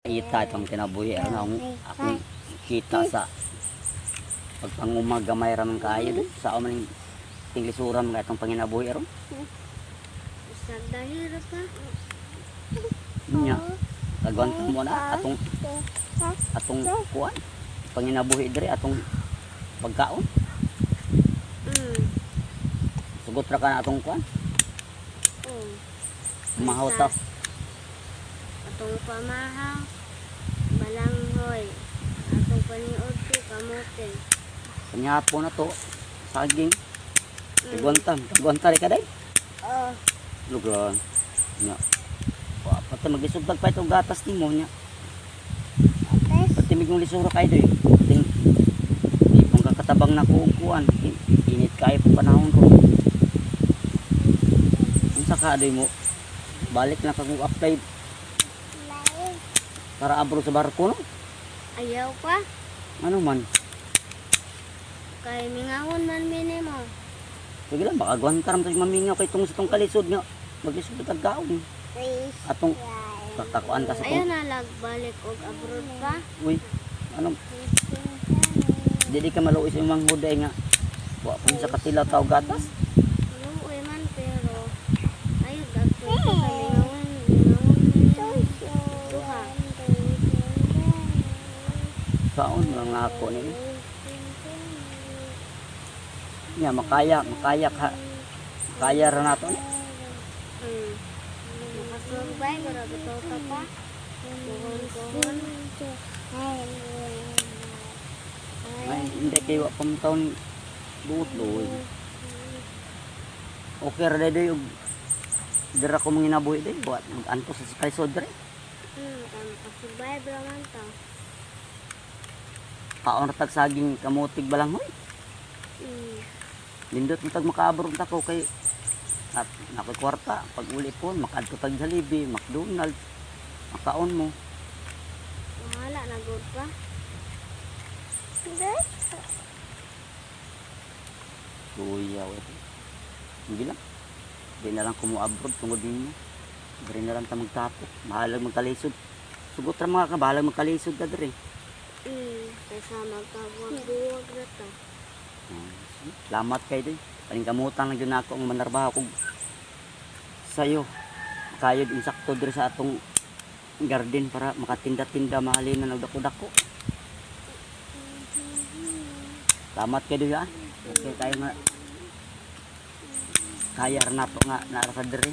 Kita itong kinabuhi. Akong kita sa pagpangumaga may raman kayo. Sa umaning tinglisuran mga itong panginabuhi. Isang dahil pa. Nya. Tagwantan mo na atong kuan. Panginabuhi dire atong pagkaon. Sugot ra ka na atong kuan. Mahaw ta. Atong pamahaw. Balanghoy. Atong paniod ko kamote. Kanyapon na to. Saging. Tagwantan rin ka day. Lugan. Nya. Pati magisugtag pa itong gatas ni mo nya. Pati migong lisura kayo doy. Di pong kakatabang na kukuan. Init kayo po panahon ko. Ang saka doy mo. Balik na kag apply para abro sa barko no? Ayaw pa. Ano man? Kay mingahon man minimo. Sige lang, baka guwan ka ramang mamingaw kay itong sa itong kalisod nga. Mag-isod at gaon. Atong tatakuan ka sa Ayaw itong. na lagbalik og abroad pa. Uy, ano? Di ka maluis yung mga huday nga. Wa pa sa katilaw tao gatas. Luoy man pero ayaw gagawin ko kay mingahon minimo. Duha. Saon nga ako ni. Nya makaya ka. Makaya ra nato ni. Makasurbay, grabe to ka pa. Kuhon. Ay, hindi kayo wa pamtaon buot loy. Okay ra day og dira ko manginabuhi day buat mag-anto sa kalisod dire. Makasurbay man to. Kaon ra tag saging kamutig balanghoy. Lindot mo tag makaabro ta ko kay at nakoy kwarta pag uli po makadto tag Jollibee, McDonald's makaon mo. Wala na good pa. Kuya wala. Hindi lang. Di na lang kumuabroad tungod ninyo. Dari na lang ta magtapok. Mahalag magkalisod. Sugot ra mga kabahalag magkalisod ka dire. Kaysa magkabuwag-buwag na to. Salamat kayo din. Paningkamutan lang din ako ang manarbaho ko sa'yo. Kayod insakto dire sa atong garden para makatinda-tinda mahalin na nagdako-dako. Salamat kayo din ha. Okay tayo nga. Kaya na to nga naara sa dire.